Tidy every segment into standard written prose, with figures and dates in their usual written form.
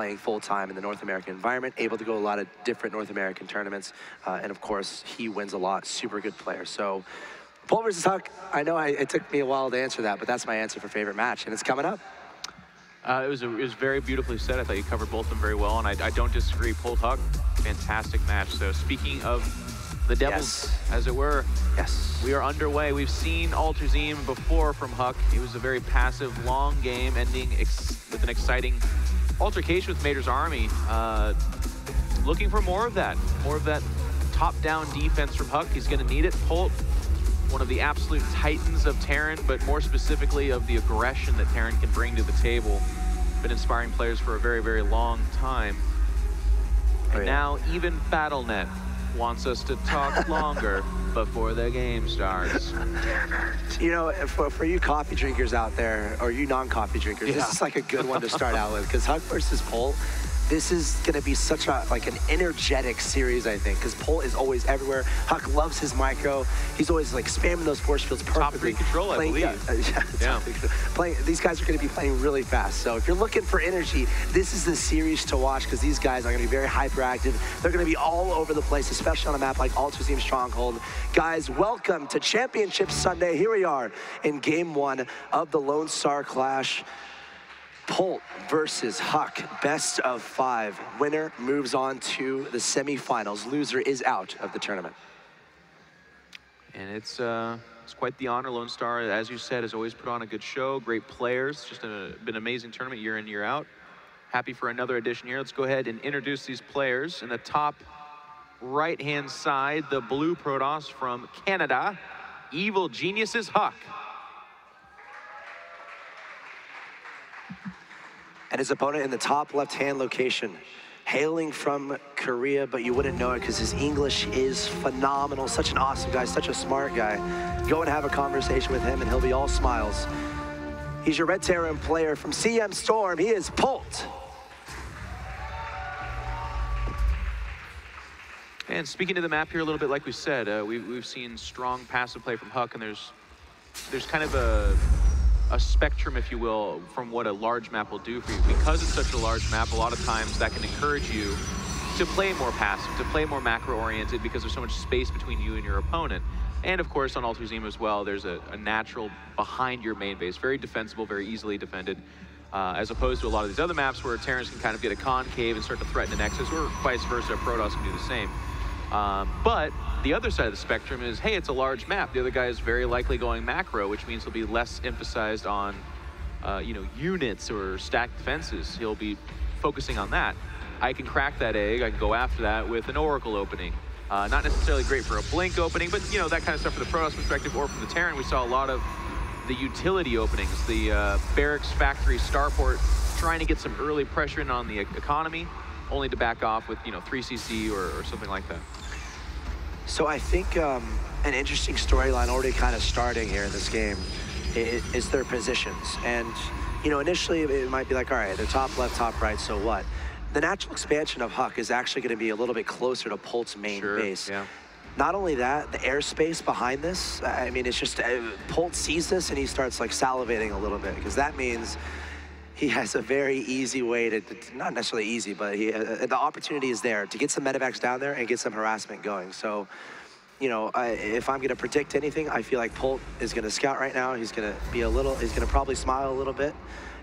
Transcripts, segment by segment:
playing full-time in the North American environment, able to go a lot of different North American tournaments, and of course, he wins a lot, super good player. So, Polt versus HuK, I know it took me a while to answer that, but that's my answer for favorite match, and it's coming up. It was very beautifully said. I thought you covered both of them very well, and I don't disagree. Polt HuK, fantastic match. So speaking of the Devils, yes, as it were, yes, we are underway. We've seen Alterzim before from HuK. It was a very passive, long game, ending with an exciting altercation with Mater's Army. Looking for more of that top-down defense from HuK. He's going to need it. Polt, one of the absolute titans of Terran, but more specifically of the aggression that Terran can bring to the table. Been inspiring players for a very, very long time. And now even BattleNet wants us to talk longer before the game starts. You know, for you coffee drinkers out there, or you non-coffee drinkers, this is like a good one to start out with, because HuK versus Polt, this is going to be such a, like an energetic series, I think, because Polt is always everywhere. HuK loves his micro. He's always like spamming those force fields perfectly. Top 3 control, I believe. These guys are going to be playing really fast. So if you're looking for energy, this is the series to watch, because these guys are going to be very hyperactive. They're going to be all over the place, especially on a map like Alterzim Stronghold. Guys, welcome to Championship Sunday. Here we are in Game 1 of the Lone Star Clash. Polt versus HuK, best of 5. Winner moves on to the semifinals. Loser is out of the tournament. And it's quite the honor. Lone Star, as you said, has always put on a good show. Great players. Just been an amazing tournament year in, year out. Happy for another edition here. Let's go ahead and introduce these players. In the top right-hand side, the blue Protoss from Canada, Evil Geniuses HuK. And his opponent in the top left-hand location, hailing from Korea, but you wouldn't know it because his English is phenomenal. Such an awesome guy, such a smart guy. Go and have a conversation with him and he'll be all smiles. He's your Red Terran player from CM Storm. He is Polt. And speaking to the map here a little bit, like we said, we've seen strong passive play from HuK, and there's kind of a spectrum, if you will, from what a large map will do for you. Because it's such a large map, a lot of times that can encourage you to play more passive, to play more macro-oriented, because there's so much space between you and your opponent. And of course, on Alterzim as well, there's a natural behind your main base, very defensible, very easily defended, as opposed to a lot of these other maps where Terrans can kind of get a concave and start to threaten a Nexus, or vice versa, Protoss can do the same. But the other side of the spectrum is, hey, it's a large map. The other guy is very likely going macro, which means he'll be less emphasized on, you know, units or stacked defenses. He'll be focusing on that. I can crack that egg. I can go after that with an Oracle opening. Not necessarily great for a Blink opening, but, you know, that kind of stuff from the Protoss perspective, or from the Terran. We saw a lot of the utility openings, the Barracks Factory Starport, trying to get some early pressure in on the economy, only to back off with, you know, 3CC or something like that. So I think an interesting storyline already kind of starting here in this game is their positions. And, you know, initially it might be like, all right, they're top left, top right, so what? The natural expansion of HuK is actually going to be a little bit closer to Polt's main base. Yeah. Not only that, the airspace behind this, I mean, it's just, Polt sees this and he starts like salivating a little bit, because that means he has a very easy way to, not necessarily easy, but the opportunity is there to get some medevacs down there and get some harassment going. So, you know, if I'm going to predict anything, I feel like Polt is going to scout right now. He's going to be he's going to probably smile a little bit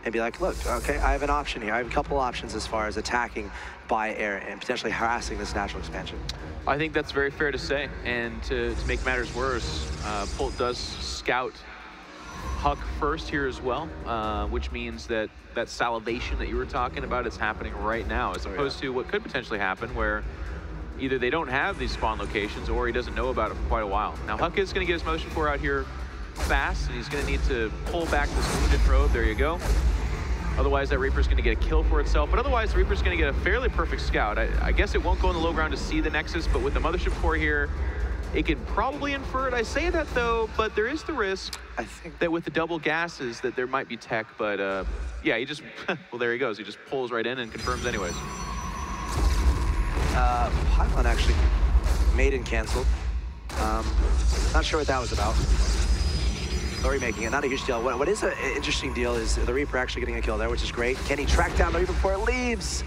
and be like, look, okay, I have an option here. I have a couple options as far as attacking by air and potentially harassing this natural expansion. I think that's very fair to say. And to make matters worse, Polt does scout HuK first here as well, which means that that salivation that you were talking about is happening right now, as opposed to what could potentially happen where either they don't have these spawn locations or he doesn't know about it for quite a while. Now, HuK is going to get his motion 4 out here fast, and he's going to need to pull back this wounded probe. There you go. Otherwise, that Reaper's going to get a kill for itself. But otherwise, the Reaper's going to get a fairly perfect scout. I guess it won't go in the low ground to see the Nexus, but with the Mothership Core here, it could probably infer it. I say that, though, but there is the risk, I think, that with the double gases that there might be tech. But, yeah, he just, well, there he goes. He just pulls right in and confirms anyways. Pylon actually Maiden canceled. Not sure what that was about. Lori making it, not a huge deal. What is an interesting deal is the Reaper actually getting a kill there, which is great. Can he track down the Reaper before it leaves?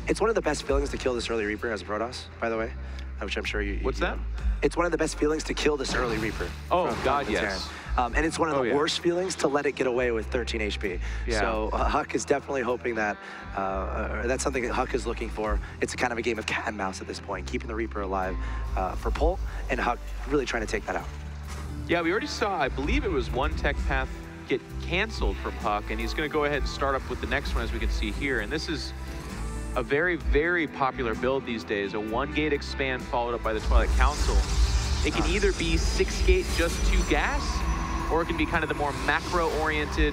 It's one of the best feelings to kill this early Reaper as a Protoss, by the way, which I'm sure you What's you that? know. It's one of the best feelings to kill this early Reaper. Oh, God, yes. And it's one of the worst feelings to let it get away with 13 HP. Yeah. So HuK is definitely hoping that, that's something that HuK is looking for. It's kind of a game of cat and mouse at this point, keeping the Reaper alive for Polt, and HuK really trying to take that out. Yeah, we already saw, I believe it was one tech path get canceled from HuK, and he's going to go ahead and start up with the next one, as we can see here. And this is a very, very popular build these days, a 1-gate expand followed up by the Twilight Council. It can either be 6-gate, just 2 gas, or it can be kind of the more macro-oriented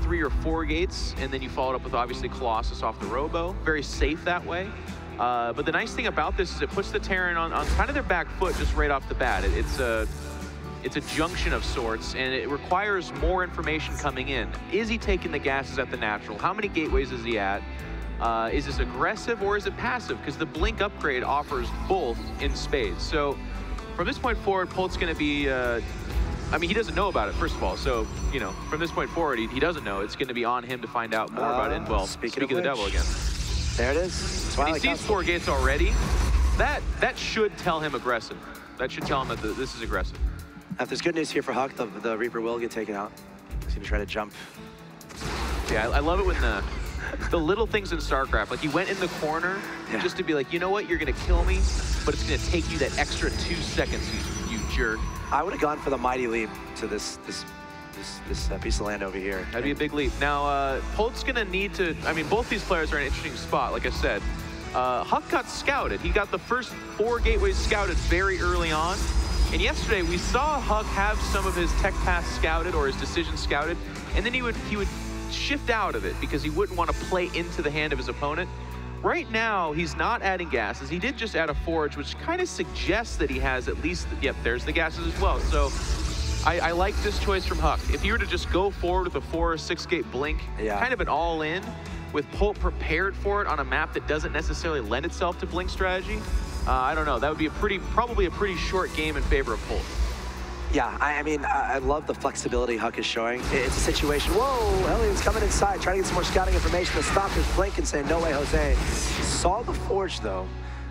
3 or 4 gates, and then you follow it up with obviously Colossus off the Robo. Very safe that way. But the nice thing about this is it puts the Terran on kind of their back foot just right off the bat. It's a junction of sorts, and it requires more information coming in. Is he taking the gases at the natural? How many gateways is he at? Is this aggressive or is it passive? Because the Blink upgrade offers both in spades. So from this point forward, Polt's going to be, I mean, he doesn't know about it, first of all. So, you know, from this point forward, he doesn't know. It's going to be on him to find out more about it. And, well, speaking of the devil again. There it is. When he sees 4 gates already, that should tell him aggressive. That should tell him that this is aggressive. If there's good news here for HuK, the Reaper will get taken out. He's going to try to jump. Yeah, I love it when the little things in StarCraft, like he went in the corner just to be like, you know what, you're going to kill me, but it's going to take you that extra 2 seconds, you jerk. I would have gone for the mighty leap to this piece of land over here. That'd be a big leap. Now, Polt's going to need to, I mean, both these players are in an interesting spot, like I said. HuK got scouted. He got the first 4 gateways scouted very early on. And yesterday, we saw HuK have some of his tech paths scouted or his decisions scouted, and then he would shift out of it because he wouldn't want to play into the hand of his opponent. Right now, he's not adding gases. He did just add a forge, which kind of suggests that he has at least, yep, there's the gases as well. So I like this choice from HuK. If you were to just go forward with a 4 or 6 gate blink, kind of an all-in, with Polt prepared for it on a map that doesn't necessarily lend itself to blink strategy, I don't know. That would be probably a pretty short game in favor of Polt. Yeah, I mean, I love the flexibility HuK is showing. It's a situation, whoa, Helion's coming inside, trying to get some more scouting information. The Stalker's blinking, saying, no way, Jose. Saw the Forge, though.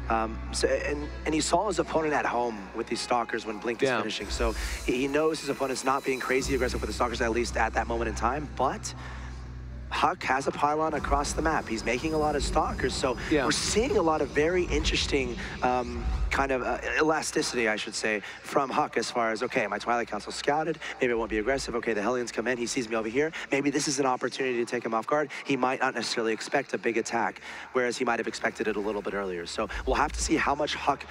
And he saw his opponent at home with these Stalkers when Blink is finishing. So he knows his opponent's not being crazy aggressive with the Stalkers, at least at that moment in time. But HuK has a pylon across the map. He's making a lot of Stalkers, so we're seeing a lot of very interesting kind of elasticity, I should say, from HuK as far as, okay, my Twilight Council scouted, maybe it won't be aggressive, okay, the Hellions come in, he sees me over here, maybe this is an opportunity to take him off guard. He might not necessarily expect a big attack, whereas he might have expected it a little bit earlier. So we'll have to see how much HuK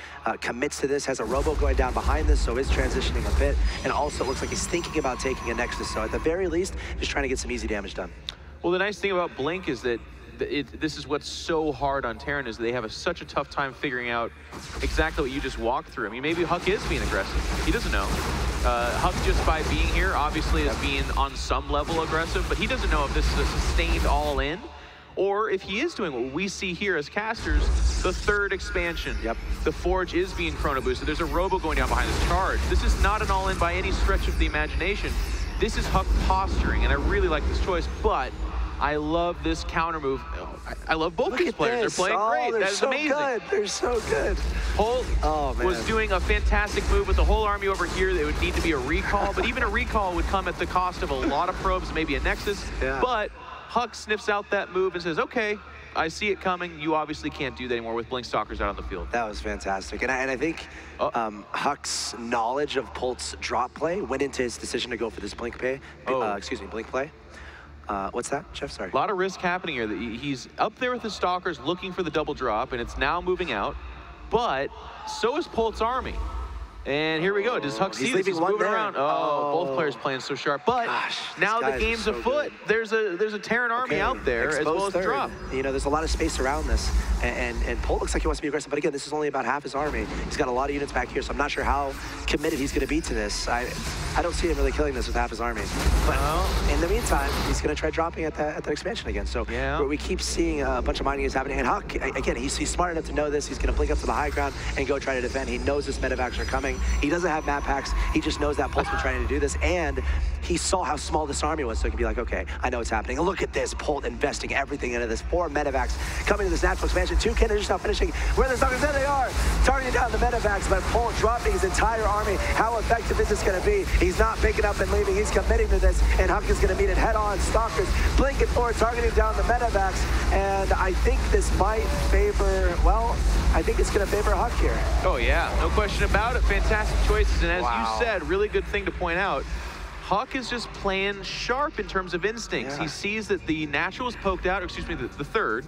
commits to this, has a Robo going down behind this, so is transitioning a bit, and also looks like he's thinking about taking a Nexus, so at the very least, just trying to get some easy damage done. Well, the nice thing about Blink is that this is what's so hard on Terran, is they have such a tough time figuring out exactly what you just walked through. I mean, maybe HuK is being aggressive. He doesn't know. HuK, just by being here, obviously is being on some level aggressive, but he doesn't know if this is a sustained all-in, or if he is doing what we see here as casters, the 3rd expansion. The Forge is being chrono boosted. There's a Robo going down behind this charge. This is not an all-in by any stretch of the imagination. This is HuK posturing, and I really like this choice, but I love this counter move. I love both these players. They're playing great. That is amazing. Good. They're so good. Polt was doing a fantastic move with the whole army over here. There would need to be a recall, but even a recall would come at the cost of a lot of probes, maybe a Nexus. But HuK sniffs out that move and says, okay, I see it coming. You obviously can't do that anymore with Blink Stalkers out on the field. That was fantastic. And I think HuK's knowledge of Polt's drop play went into his decision to go for this Blink play. Blink play. What's that, Chef? Sorry. A lot of risk happening here. He's up there with his Stalkers looking for the double drop, and it's now moving out. But so is Polt's army. And here we go. Does HuK see this? He's moving around. Both players playing so sharp. But now the game's afoot. There's a Terran army out there as well as drop. You know, there's a lot of space around this. And Polt looks like he wants to be aggressive. But again, this is only about half his army. He's got a lot of units back here, so I'm not sure how committed he's going to be to this. I don't see him really killing this with half his army. But in the meantime, he's going to try dropping at that expansion again. So we keep seeing a bunch of mining is happening. And HuK, again, he's smart enough to know this. He's going to blink up to the high ground and go try to defend. He knows his medevacs are coming. coming. He doesn't have map packs. He just knows that Polt's been trying to do this, and he saw how small this army was, so he can be like, okay, I know what's happening. And look at this, Polt investing everything into this. 4 medevacs coming to this natural expansion. 2 Cannon just now finishing where the suckers, there they are, targeting down the medevacs, but Polt dropping his entire army. How effective is this going to be? He's not picking up and leaving. He's committing to this, and HuK is going to meet it head-on. Stalkers blinking forward, targeting down the medevacs, and I think this might favor, well, I think it's going to favor HuK here. Oh, yeah, no question about it. Fantastic choices, and as you said, really good thing to point out, HuK is just playing sharp in terms of instincts. He sees that the natural is poked out, or excuse me, the third,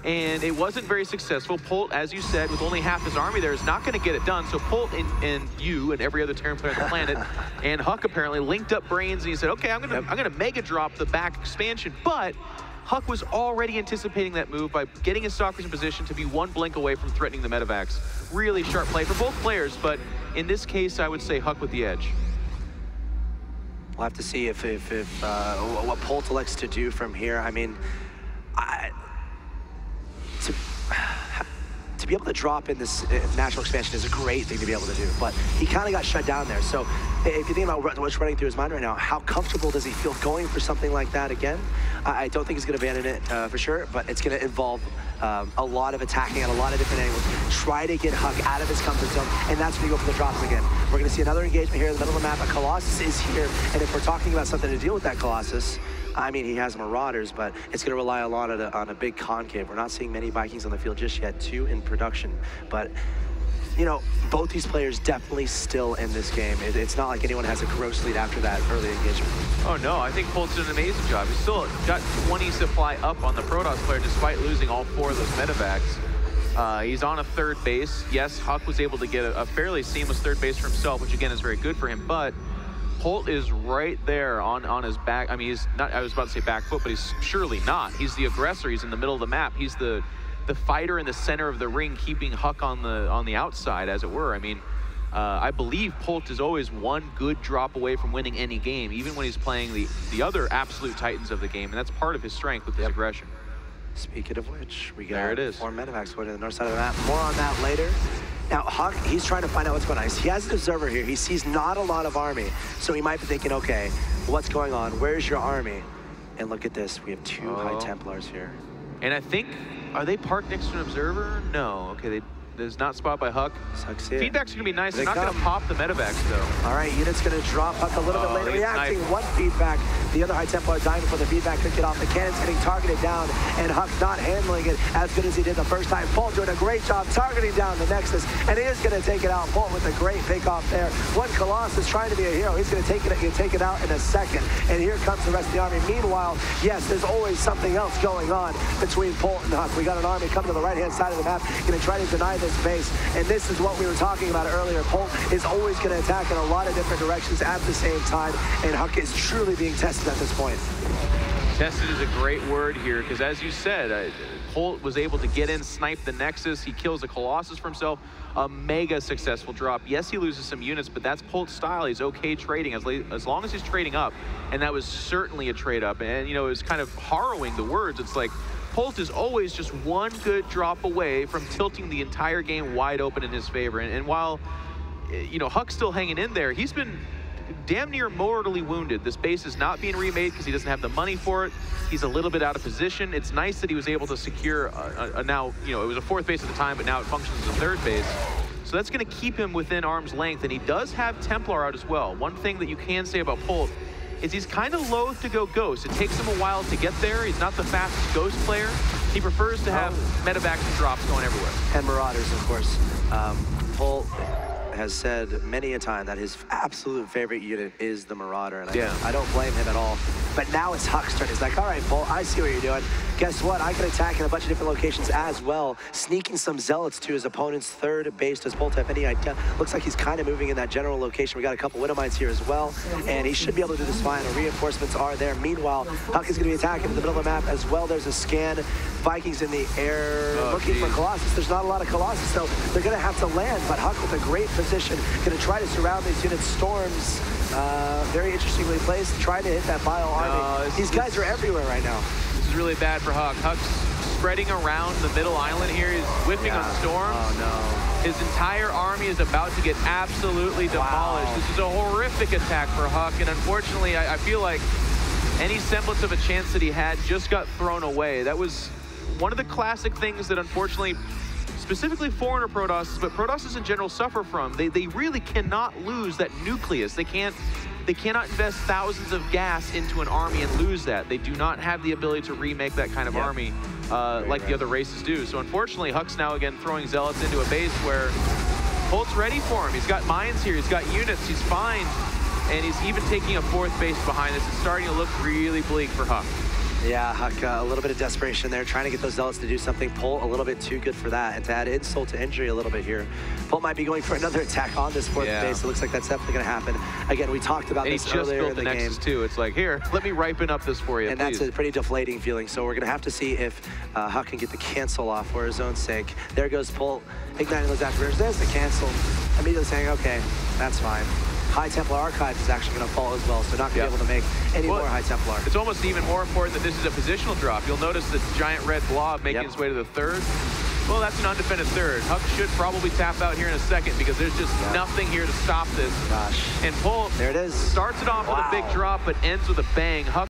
and it wasn't very successful. Polt, as you said, with only half his army there, is not going to get it done. So Polt and you and every other Terran player on the planet and HuK apparently linked up brains, and he said, okay, I'm gonna mega drop the back expansion, but HuK was already anticipating that move by getting his Stalkers in position to be 1 blink away from threatening the medevacs. Really sharp play for both players, but in this case, I would say HuK with the edge. We'll have to see if what Polt elects to do from here. I mean, to be able to drop in this natural expansion is a great thing to be able to do, but he kind of got shut down there. So if you think about what's running through his mind right now, how comfortable does he feel going for something like that again? I don't think he's going to abandon it for sure, but it's going to involve a lot of attacking at a lot of different angles. Try to get HuK out of his comfort zone, and that's when you go for the drops again. We're going to see another engagement here in the middle of the map. A Colossus is here, and if we're talking about something to deal with that Colossus, I mean, he has Marauders, but it's going to rely a lot on a big concave. We're not seeing many Vikings on the field just yet, 2 in production. But, you know, both these players definitely still in this game. It's not like anyone has a gross lead after that early engagement. Oh, no, I think Polt's did an amazing job. He's still got 20 supply up on the Protoss player despite losing all 4 of those medevacs. He's on a 3rd base. Yes, HuK was able to get a fairly seamless 3rd base for himself, which again is very good for him, but Polt is right there on his back. I mean, he's not, I was about to say back foot, but he's surely not. He's the aggressor. He's in the middle of the map. He's the fighter in the center of the ring, keeping HuK on the outside, as it were. I mean, I believe Polt is always 1 good drop away from winning any game, even when he's playing the other absolute titans of the game, and that's part of his strength with his aggression. Speaking of which, we got there it is. 4 medevacs going to the north side of the map. More on that later. Now, HuK, he's trying to find out what's going on. He has an observer here. He sees not a lot of army. So he might be thinking, okay, what's going on? Where's your army? And look at this. We have 2 High Templars here. And I think, are they parked next to an observer? No. Okay, there's not spot by HuK. Feedback's going to be nice. They're not going to pop the medevacs, though. All right, unit's going to drop HuK a little bit later. Reacting, 1 feedback. The other High Templar dying before the feedback could get off. The cannon's getting targeted down, and HuK not handling it as good as he did the first time. Polt doing a great job targeting down the Nexus, and he is going to take it out. Polt with a great pick-off there. 1 Colossus trying to be a hero. He's going to take it out in a second, and here comes the rest of the army. Meanwhile, yes, there's always something else going on between Polt and HuK. We got an army coming to the right-hand side of the map, going to try to deny this base, and this is what we were talking about earlier. Polt is always going to attack in a lot of different directions at the same time, and HuK is truly being tested at this point. Tested is a great word here, because as you said, Polt was able to get in, snipe the Nexus. He kills a Colossus for himself. A mega successful drop. Yes, he loses some units, but that's Polt's style. He's okay trading as long as he's trading up, and that was certainly a trade up. And, you know, it was kind of harrowing, the words. It's like, Polt is always just 1 good drop away from tilting the entire game wide open in his favor. And while, you know, HuK's still hanging in there, he's been damn near mortally wounded. This base is not being remade because he doesn't have the money for it. He's a little bit out of position. It's nice that he was able to secure a now, you know, it was a 4th base at the time, but now it functions as a 3rd base. So that's going to keep him within arm's length, and he does have Templar out as well. One thing that you can say about Polt is he's kind of loath to go Ghost. It takes him a while to get there. He's not the fastest Ghost player. He prefers to have medevacs and drops going everywhere. And Marauders, of course. Polt has said many a time that his absolute favorite unit is the Marauder, and I don't blame him at all. But now it's HuK's turn. He's like, all right, Polt, I see what you're doing. Guess what? I can attack in a bunch of different locations as well, sneaking some Zealots to his opponent's 3rd base. Does Polt have any idea? Looks like he's kind of moving in that general location. We got a couple Widow Mines here as well, and he should be able to do this fine. The reinforcements are there. Meanwhile, HuK is going to be attacking in the middle of the map as well. There's a scan. Vikings in the air looking for Colossus. There's not a lot of Colossus, so they're going to have to land, but HuK with a great position, going to try to surround these units. Storms, very interestingly placed, trying to hit that bio army. These guys are everywhere right now. This is really bad for HuK. HuK's spreading around the middle island here. He's whiffing on storms. Oh, no. His entire army is about to get absolutely demolished. Wow. This is a horrific attack for HuK, and unfortunately, I feel like any semblance of a chance that he had just got thrown away. That was one of the classic things that unfortunately, specifically foreigner Protosses, but Protosses in general suffer from. They really cannot lose that nucleus. They cannot invest thousands of gas into an army and lose that. They do not have the ability to remake that kind of army like the other races do. So unfortunately, HuK's now again throwing Zealots into a base where Polt's ready for him. He's got mines here, he's got units, he's fine. And he's even taking a 4th base behind this. It's starting to look really bleak for HuK. Yeah, HuK, a little bit of desperation there, trying to get those Zealots to do something. Polt a little bit too good for that. And to add insult to injury a little bit here, Polt might be going for another attack on this 4th base. It looks like that's definitely going to happen. Again, we talked about this earlier in the game. And he just built the Nexus too. It's like, here, let me ripen up this for you, and please. That's a pretty deflating feeling. So we're going to have to see if HuK can get the cancel off for his own sake. There goes Polt, igniting those afterburners. There's the cancel. Immediately saying, okay, that's fine. High Templar Archives is actually going to fall as well, so not going to be able to make any more High Templar. It's almost even more important that this is a positional drop. You'll notice the giant red blob making its way to the 3rd. Well, that's an undefended 3rd. HuK should probably tap out here in a second because there's just nothing here to stop this. Gosh. And Polt there it is. Starts it off with a big drop, but ends with a bang. HuK